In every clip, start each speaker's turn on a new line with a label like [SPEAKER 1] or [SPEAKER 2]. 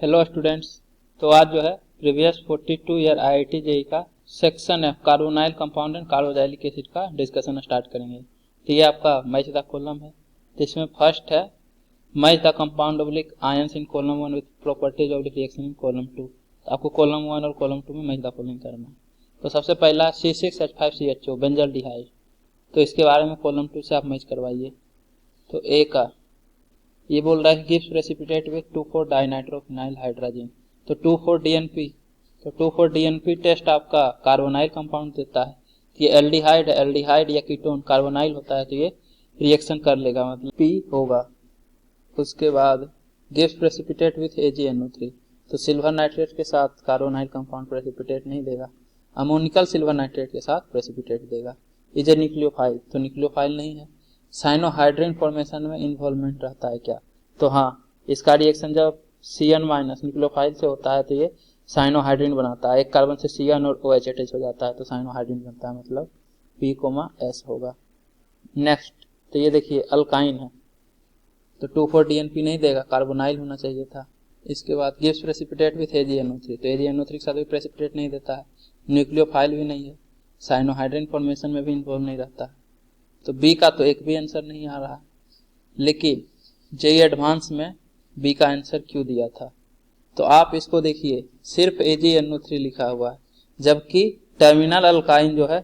[SPEAKER 1] Hello students. तो आज जो है प्रीवियस 42 ईयर आईआईटी जेईई का सेक्शन है carbonyl compound and carboxylic acid का डिस्कशन स्टार्ट करेंगे। तो ये आपका मैच द कॉलम है। तो इसमें फर्स्ट है match the compound oblique ions in column 1 with properties of reaction in column 2। तो आपको कॉलम 1 और कॉलम 2 में मैच द फॉलोइंग करना है। तो सबसे पहला C6H5CHO बेंजल्डिहाइड। तो इसके बारे में कॉलम 2 से आप मैच करवाइए। तो ए का ये बोल रहा है gives precipitate with 2,4 dinitrophenyl hydrogen. तो 2,4-DNP। तो 2,4-DNP टेस्ट आपका कार्बोनाइल कंपाउंड देता है। ये एल्डिहाइड है, एल्डिहाइड या कीटोन कार्बोनाइल होता है तो ये रिएक्शन कर लेगा, मतलब P होगा। उसके बाद गिव्स प्रेसिपिटेट विथ AgNO3। तो सिल्वर नाइट्रेट के साथ कार्बोनाइल कंपाउंड प्रेसिपिटेट नहीं देगा, अमोनिकल सिल्वर नाइट्रेट के साथ प्रेसिपिटेट देगा। Is a nucleophile. तो न्यूक्लियोफाइल नहीं है। साइनोहाइड्रिन फॉर्मेशन में इन्वॉल्वमेंट रहता है क्या? तो हाँ, इसका रिएक्शन जब Cn- न्यूक्लियोफाइल से होता है तो ये साइनोहाइड्रिन बनाता है। एक कार्बन से Cn और OH अटैच हो जाता है तो साइनोहाइड्रिन बनता है, मतलब P, S होगा। नेक्स्ट, तो ये देखिए अल्काइन है तो 2,4-DNP नहीं देगा, कार्बोनाइल होना चाहिए था। इसके बाद गिव्स प्रेसिपिटेट विथ AgNO3। तो AgNO3 के साथ भी प्रेसिपिटेट नहीं देता है, न्यूक्लियोफाइल भी नहीं है, साइनोहाइड्रिन फॉर्मेशन में भी इन्वॉल्व नहीं रहता है। तो बी का तो एक भी आंसर नहीं आ रहा। लेकिन जेईई एडवांस में बी का आंसर क्यों दिया था? तो आप इसको देखिए, सिर्फ AgNO3 लिखा हुआ है, जबकि टर्मिनल अल्काइन जो है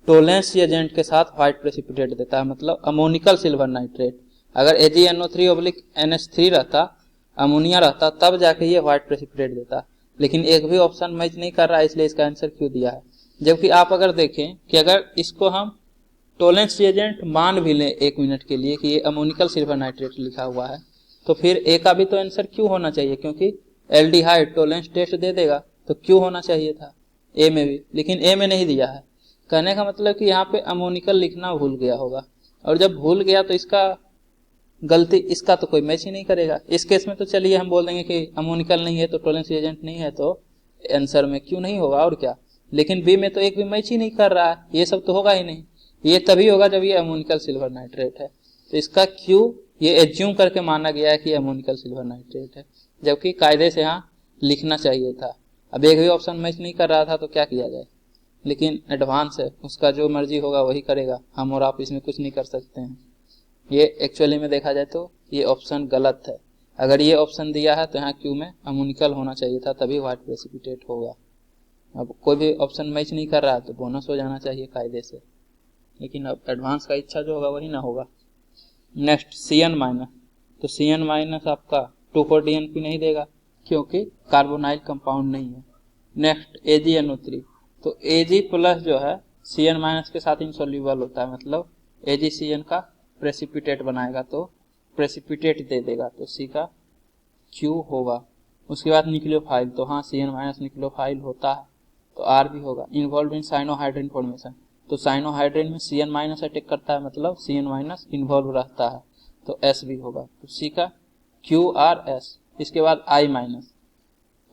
[SPEAKER 1] टोलेंस एजेंट के साथ व्हाइट प्रेसिपिटेट देता है, मतलब अमोनिकल सिल्वर नाइट्रेट। अगर AgNO3/NH3 रहता, अमोनिया रहता, तब जाके ये व्हाइट प्रेसिपिटेट देता। लेकिन एक भी ऑप्शन मैच नहीं कर रहा है, इसलिए इसका आंसर क्यों दिया है। जबकि आप अगर देखें कि अगर इसको हम टोलेंस एजेंट मान भी लें 1 मिनट के लिए कि ये अमोनिकल सिल्वर नाइट्रेट लिखा हुआ है, तो फिर ए का भी तो आंसर क्यों होना चाहिए, क्योंकि एल्डिहाइड टोलेंस टेस्ट दे देगा तो क्यों होना चाहिए था ए में भी। लेकिन ए में नहीं दिया है। कहने का मतलब कि यहाँ पे अमोनिकल लिखना भूल गया होगा, और जब भूल गया तो इसका गलती, इसका तो कोई मैच ही नहीं करेगा। इस केस में तो चलिए हम बोल देंगे कि अमोनिकल नहीं है तो टोलेंस एजेंट नहीं है, तो आंसर में क्यों नहीं होगा और क्या। लेकिन बी में तो एक भी मैच ही नहीं कर रहा है, ये सब तो होगा ही नहीं। ये तभी होगा जब ये अमोनिकल सिल्वर नाइट्रेट है। तो इसका क्यों ये एज्यूम करके माना गया है कि अमोनिकल सिल्वर नाइट्रेट है, जबकि कायदे से यहाँ लिखना चाहिए था। अब एक भी ऑप्शन मैच नहीं कर रहा था तो क्या किया जाए। लेकिन एडवांस है, उसका जो मर्जी होगा वही करेगा, हम और आप इसमें कुछ नहीं कर सकते हैं। ये एक्चुअली में देखा जाए तो ये ऑप्शन गलत है। अगर ये ऑप्शन दिया है तो यहाँ क्यू में अमोनिकल होना चाहिए था, तभी व्हाइट प्रेसिपिटेट होगा। अब कोई भी ऑप्शन मैच नहीं कर रहा है तो बोनस हो जाना चाहिए कायदे से, लेकिन अब एडवांस का इच्छा जो होगा वही ना होगा। Next Cn-। तो Cn- आपका 2,4-DNP नहीं देगा क्योंकि कार्बोनाइल कंपाउंड नहीं है। Next AgNO3। तो Ag प्लस जो है Cn- के साथ इनसॉल्युबल होता है, मतलब AgCN का प्रेसिपिटेट बनाएगा तो प्रेसिपिटेट दे देगा, तो C का Q होगा। उसके बाद न्यूक्लियोफाइल, तो हाँ Cn- न्यूक्लियोफाइल होता है तो R भी होगा। इन्वॉल्व इन साइनोहाइड्रिन फॉर्मेशन, तो साइनोहाइड्रिन में Cn- अटैक करता है, मतलब Cn- इन्वॉल्व रहता है तो S भी होगा। तो C का QRS। इसके बाद I-,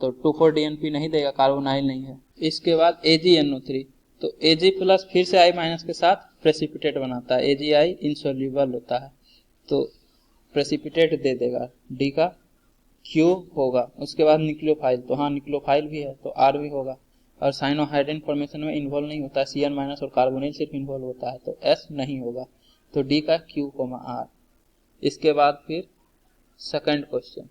[SPEAKER 1] तो 2,4-DNP नहीं देगा, कार्बोनाइल नहीं है। इसके बाद AgNO3। तो Ag प्लस फिर से I- के साथ प्रेसिपिटेट बनाता है, Agi इनसॉल्युबल होता है तो प्रेसिपिटेट दे देगा, D का Q होगा। उसके बाद न्यूक्लियोफाइल, तो हाँ न्यूक्लियोफाइल भी है तो R भी होगा। और साइनोहाइड्रिन फॉर्मेशन में इन्वॉल्व नहीं होता है, Cn- और कार्बोनिल सिर्फ इन्वॉल्व होता है तो S नहीं होगा। तो D का Q, R। इसके बाद फिर second question,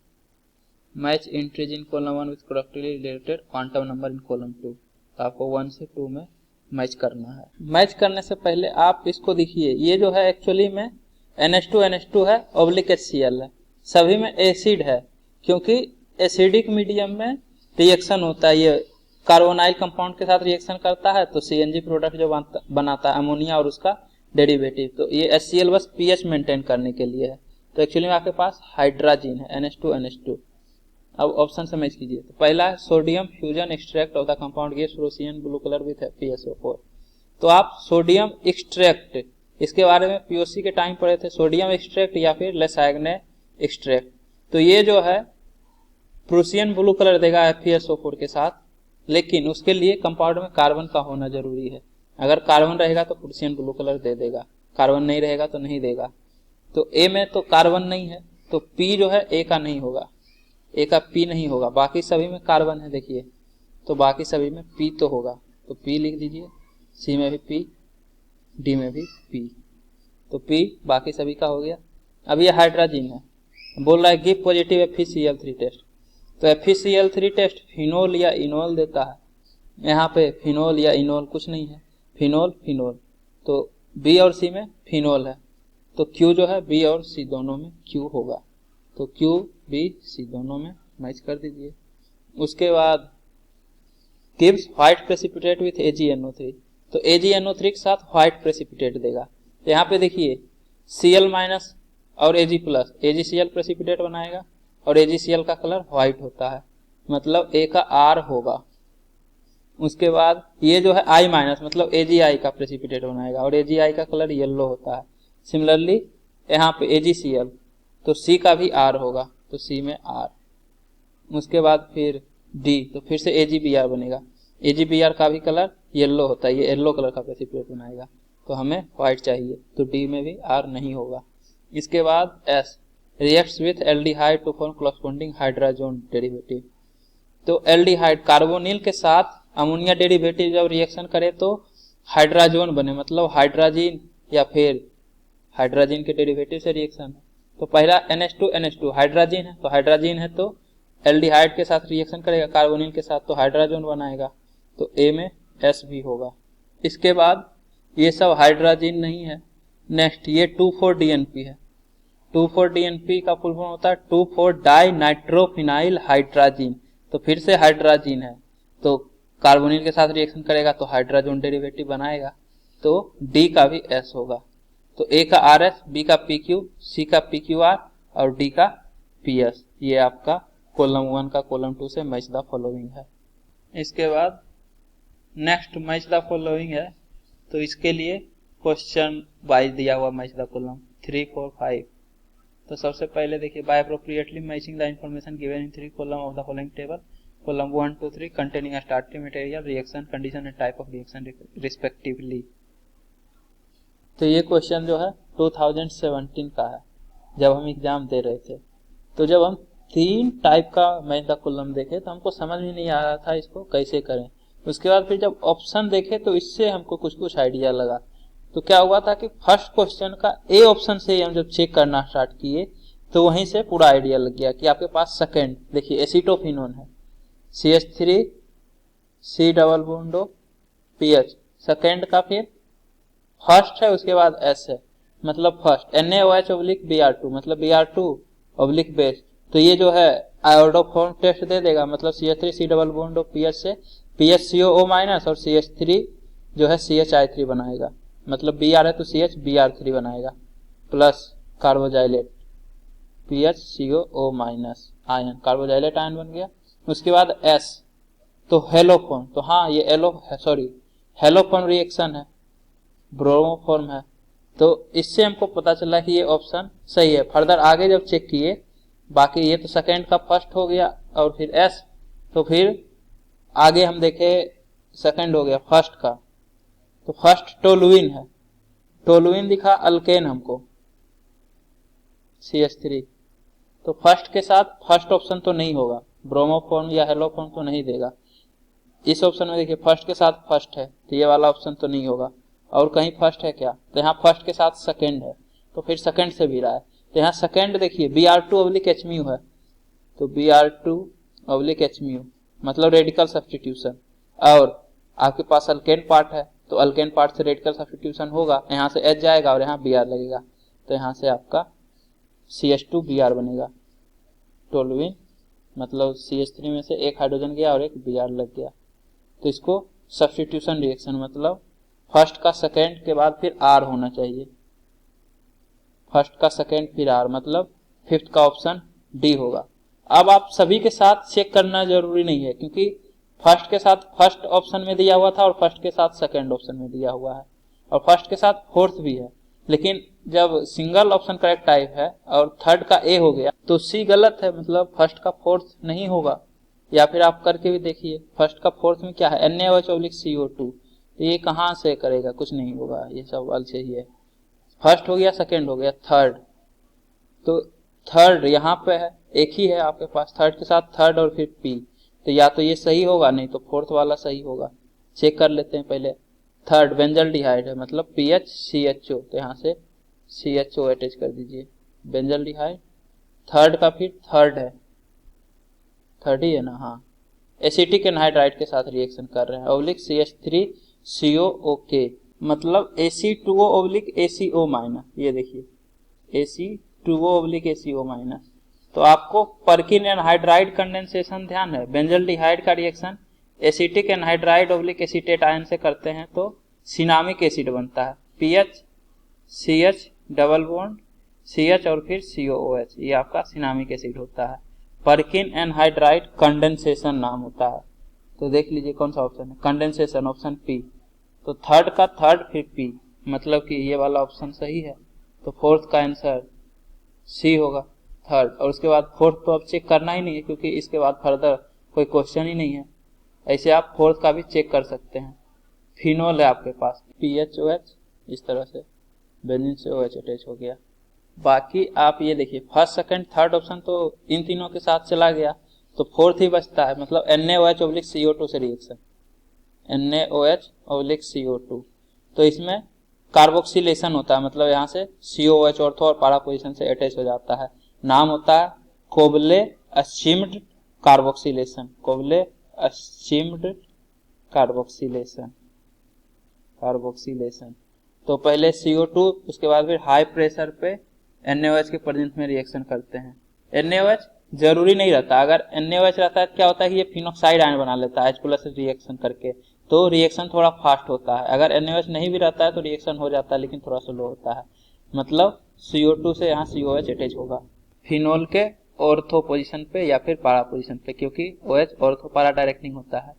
[SPEAKER 1] match entries in column 1 with correctly related quantum number in column 2। तो आपको 1 से 2 में मैच करना है। मैच करने से पहले आप इसको देखिए, ये जो है एक्चुअली में NH2 है, ऑब्लिक HCl है, सभी में एसिड है, क्योंकि एसिडिक मीडियम में रिएक्शन होता है, ये कार्बोनाइल कंपाउंड के साथ रिएक्शन करता है तो CNG प्रोडक्ट जो बनाता है अमोनिया और उसका डेरिवेटिव। तो ये HCl बस pH मेंटेन करने के लिए है। तो एक्चुअली में आपके पास हाइड्रोजन है NH2। अब ऑप्शन से मैच कीजिए। तो पहला है sodium fusion extract of the compound gives fluorescent blue colour with PSO4। तो आप सोडियम एक्सट्रैक्ट, इसके बारे में POC के टाइम पढ़े थे, सोडियम एक्सट्रैक्ट या फिर लेसाग्ने एक्सट्रैक्ट। तो ये जो है प्रूसियन ब्लू कलर देगा FeSO4 के साथ, लेकिन उसके लिए कंपाउंड में कार्बन का होना जरूरी है। अगर कार्बन रहेगा तो प्रूसियन ब्लू कलर दे देगा, कार्बन नहीं रहेगा तो नहीं देगा। तो ए में तो कार्बन नहीं है तो P जो है ए का नहीं होगा। ए का पी नहीं होगा, बाकी सभी में कार्बन है देखिए, तो बाकी सभी में पी तो होगा, तो पी लिख दीजिए, सी में भी पी, डी में भी पी, तो पी बाकी सभी का हो गया। अब ये हाइड्रोजन है, बोल रहा है गिव पॉजिटिव FeCl3 टेस्ट, तो FeCl3 टेस्ट फिनोल या इनोल देता है, यहाँ पे फिनोल या इनोल कुछ नहीं है, फिनोल फिनोल, तो बी और सी में फिनोल है, तो क्यू जो है बी और सी दोनों में क्यू होगा, तो क्यू बी सी दोनों में मैच कर दीजिए। उसके बाद gives white precipitate with AgNO3, तो AgNO3 के साथ व्हाइट प्रेसिपिटेट देगा। यहाँ पे देखिए Cl माइनस और Ag प्लस, AgCl प्रेसिपिटेट बनाएगा और AgCl का कलर व्हाइट होता है, मतलब A का R होगा। उसके बाद ये जो है I माइनस, मतलब AgI का प्रेसिपिटेट बनाएगा और AgI का कलर येलो होता है। सिमिलरली यहाँ पे AgCl, तो C का भी R होगा, तो C में R। उसके बाद फिर D, तो फिर से AgBr बनेगा, AgBr का भी कलर येलो होता है, ये येलो कलर का प्रेसिपिटेट बनाएगा, तो हमें व्हाइट चाहिए, तो D में भी R नहीं होगा। इसके बाद S reacts with aldehyde to form corresponding hydrogen derivative, तो एल्डिहाइड कार्बोनिल के साथ अमोनिया डेरिवेटिव जब रिएक्शन करे तो हाइड्रोजन बने, मतलब हाइड्रोजन या फिर हाइड्रोजन के डेरिवेटिव से रिएक्शन है। तो पहला NH2 हाइड्रोजन है, तो हाइड्रोजन है तो एल्डिहाइड के साथ रिएक्शन करेगा कार्बोनिल के साथ, तो हाइड्रोजन बनाएगा, तो A में S भी होगा। इसके बाद ये सब हाइड्रोजन नहीं है, नेक्स्ट ये 2,4-DNP है, 2,4-DNP का फुल फॉर्म होता है 2,4-डाई नाइट्रोफिनाइल हाइड्रोजन, तो फिर से हाइड्रोजन है, तो कार्बोनिल के साथ रिएक्शन करेगा तो हाइड्रोजन डेरिवेटिव बनाएगा, तो D का भी S होगा, तो A का RS, B का PQ, C का PQR और D का PS। ये आपका कॉलम 1 का कॉलम 2 से मैच द फॉलोइंग है। इसके बाद नेक्स्ट मैच द फॉलोइंग है, तो इसके लिए क्वेश्चन वाइज दिया हुआ मैच द कॉलम 3, 4, 5। तो सबसे पहले देखिए by appropriately matching the information given in 3 column of the following table, column 1, 2, 3 containing starting material, reaction condition and type of reaction respectively. तो ये क्वेश्चन जो है 2017 का है, जब हम एग्जाम दे रहे थे, तो जब हम 3 टाइप का मैच द कॉलम देखे तो हमको समझ में नहीं आ रहा था इसको कैसे करें। उसके बाद फिर जब ऑप्शन देखे तो इससे हमको कुछ कुछ आइडिया लगा। तो क्या हुआ था कि फर्स्ट क्वेश्चन का ए ऑप्शन से हम जब चेक करना स्टार्ट किए तो वहीं से पूरा आइडिया लग गया कि आपके पास सेकंड देखिए एसीटोफिनोन है, CH3 C double बॉन्डो PH, second का फिर फर्स्ट है, उसके बाद S है, मतलब फर्स्ट NaOH/Br2, मतलब Br2/ बेस, तो ये जो है आयोडोफॉर्म टेस्ट दे देगा, मतलब CH3 C डबल बॉन्डो PH से PHCOO माइनस और CH3 जो है CHI3 बनाएगा, मतलब Br है तो CH Br3 बनाएगा, plus carboxylate PHCOO minus ion, carboxylate ion बन गया। उसके बाद S, तो हेलोफॉर्म, तो हाँ ये हेलोफॉर्म रिएक्शन है, ब्रोमोफॉर्म है, तो इससे हमको पता चला कि ये ऑप्शन सही है। फर्दर आगे जब चेक किए, बाकी ये तो सेकंड का फर्स्ट हो गया और फिर S, तो फिर आगे हम देखे सेकंड हो गया फर्स्ट का, तो फर्स्ट टोलुइन है, टोलुइन दिखा अल्केन हमको CH3, तो फर्स्ट के साथ फर्स्ट ऑप्शन तो नहीं होगा, ब्रोमोफॉर्म या हेलोफॉर्म तो नहीं देगा। इस ऑप्शन में देखिए फर्स्ट के साथ फर्स्ट है, तो ये वाला ऑप्शन तो नहीं होगा। और कहीं फर्स्ट है क्या, तो यहाँ फर्स्ट के साथ सेकंड है, तो फिर सेकंड से भी रहा है, तो यहाँ सेकंड देखिए Br2/Hμ है, तो Br2/Hμ मतलब रेडिकल सब्स्टिट्यूशन, और आपके पास अल्केन पार्ट है तो अल्केन पार्ट से रेडिकल सब्स्टिट्यूशन होगा, यहाँ से H जाएगा और यहाँ Br लगेगा, तो यहाँ से आपका CH2Br बनेगा, टोलुइन मतलब CH3 में से एक हाइड्रोजन गया और एक Br लग गया, तो इसको सब्स्टिट्यूशन रिएक्शन मतलब फर्स्ट का सेकंड के बाद फिर R होना चाहिए, फर्स्ट का सेकंड फिर R, मतलब फिफ्थ का ऑप्शन D होगा। अब आप सभी के साथ चेक करना जरूरी नहीं है, क्योंकि फर्स्ट के साथ फर्स्ट ऑप्शन में दिया हुआ था और फर्स्ट के साथ सेकंड ऑप्शन में दिया हुआ है और फर्स्ट के साथ फोर्थ भी है, लेकिन जब सिंगल ऑप्शन करेक्ट टाइप है और थर्ड का A हो गया तो C गलत है, मतलब फर्स्ट का फोर्थ नहीं होगा। या फिर आप करके भी देखिए, फर्स्ट का फोर्थ में क्या है NaOH/CO2, तो ये कहाँ से करेगा, कुछ नहीं होगा, ये सवाल सही है। फर्स्ट हो गया, सेकंड हो गया, थर्ड, तो थर्ड यहाँ पे है एक ही है आपके पास, थर्ड के साथ थर्ड और फिर पी, तो या तो ये सही होगा, नहीं तो फोर्थ वाला सही होगा। चेक कर लेते हैं पहले। थर्ड बेंजल्डिहाइड है, मतलब PHCHO, तो यहाँ से CHO अटैच कर दीजिए, बेंजल्डिहाइड। थर्ड का फिर थर्ड है, थर्ड ही है ना, हाँ। एसिटिक एनहाइड्राइड के साथ रिएक्शन कर रहे हैं, ओब्लिक CH3COOK, मतलब Ac2O ओब्लिक ACO माइनस, ये देखिए Ac2O ओब्लिक ACO माइनस। तो आपको परकिन एनहाइड्राइड कंडेंसेशन ध्यान है, बेंजल्डिहाइड का reaction acetic anhydride oblique acetate ion से करते हैं तो सिनामिक एसिड बनता है, PH CH double bond CH और फिर COOH, ये आपका सिनामिक एसिड होता है। परकिन एनहाइड्राइड कंडेंसेशन नाम होता है। तो देख लीजिए कौन सा ऑप्शन है, कंडेंसेशन, ऑप्शन पी। तो थर्ड का थर्ड फिर पी, मतलब कि ये वाला ऑप्शन सही है। तो फोर्थ का आंसर सी होगा, थर्ड। और उसके बाद फोर्थ तो अब चेक करना ही नहीं है, क्योंकि इसके बाद फर्दर कोई क्वेश्चन ही नहीं है। ऐसे आप फोर्थ का भी चेक कर सकते हैं। फिनोल है आपके पास, PHOH, इस तरह से बेंजीन से OH अटैच हो गया। बाकी आप ये देखिए, फर्स्ट सेकंड थर्ड ऑप्शन तो इन तीनों के साथ चला गया, तो फोर्थ ही बचता है, मतलब NaOH ओब्लिक CO2 से रिएक्शन, NaOH ओब्लिक CO2। तो इसमें कार्बोक्सिलेशन होता है, मतलब यहाँ से COOH ऑर्थो और पारा पोजीशन से अटैच हो जाता है। नाम होता है कोबले अशिम्ड कार्बोक्सिलेशन, कोबले अशिम्ड कार्बोक्सिलेशन, कार्बोक्सिलेशन। तो पहले CO2, उसके बाद फिर हाई प्रेशर पे NaOH के प्रेजेंस में रिएक्शन करते हैं। NaOH जरूरी नहीं रहता, अगर NaOH रहता है तो क्या होता है कि ये फिनॉक्साइड आयन बना लेता है H+ रिएक्शन करके, तो रिएक्शन थोड़ा फास्ट होता है। अगर NaOH नहीं भी रहता है तो रिएक्शन हो जाता है, लेकिन थोड़ा स्लो होता है, मतलब CO2 से यहाँ COH अटैच होगा फिनोल के ऑर्थो पोजीशन पे या फिर पारा पोजीशन पे, क्योंकि OH ऑर्थो पारा डायरेक्टिंग होता है।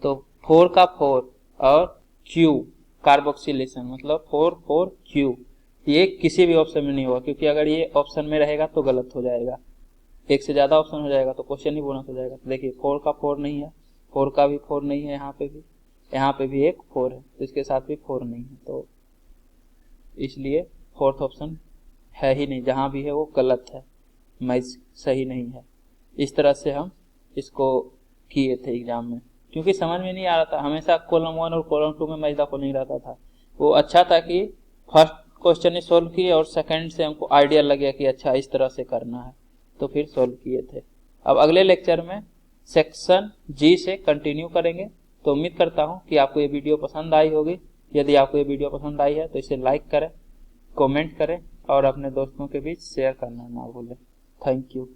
[SPEAKER 1] तो 4 का 4 और Q कार्बोक्सिलेशन, मतलब 4 ये किसी भी ऑप्शन में नहीं होगा, क्योंकि अगर ये ऑप्शन में रहेगा तो गलत हो जाएगा, एक से ज्यादा ऑप्शन हो जाएगा तो क्वेश्चन ही बोनस हो जाएगा। तो देखिए 4 का 4 नहीं है, 4 का भी 4 नहीं है, यहाँ पे भी एक 4 है, तो इसके साथ भी 4 नहीं है, तो इसलिए फोर्थ ऑप्शन है ही नहीं, जहां भी है वो गलत है, मैच सही नहीं है। इस तरह से हम इसको किए थे एग्जाम में, क्योंकि समझ में नहीं आ रहा था, हमेशा कॉलम 1 और कॉलम 2 में मैच दा को नहीं रहता था। वो अच्छा था कि फर्स्ट क्वेश्चन ही सोल्व किए और सेकंड से हमको आइडिया लग गया कि अच्छा इस तरह से करना है, तो फिर सोल्व किए थे। अब अगले लेक्चर में सेक्शन G से कंटिन्यू करेंगे। तो उम्मीद करता हूं कि आपको ये वीडियो पसंद आई होगी। यदि आपको ये वीडियो पसंद आई है तो इसे लाइक करें, कमेंट करें और अपने दोस्तों के बीच शेयर करना ना भूलें। Thank you.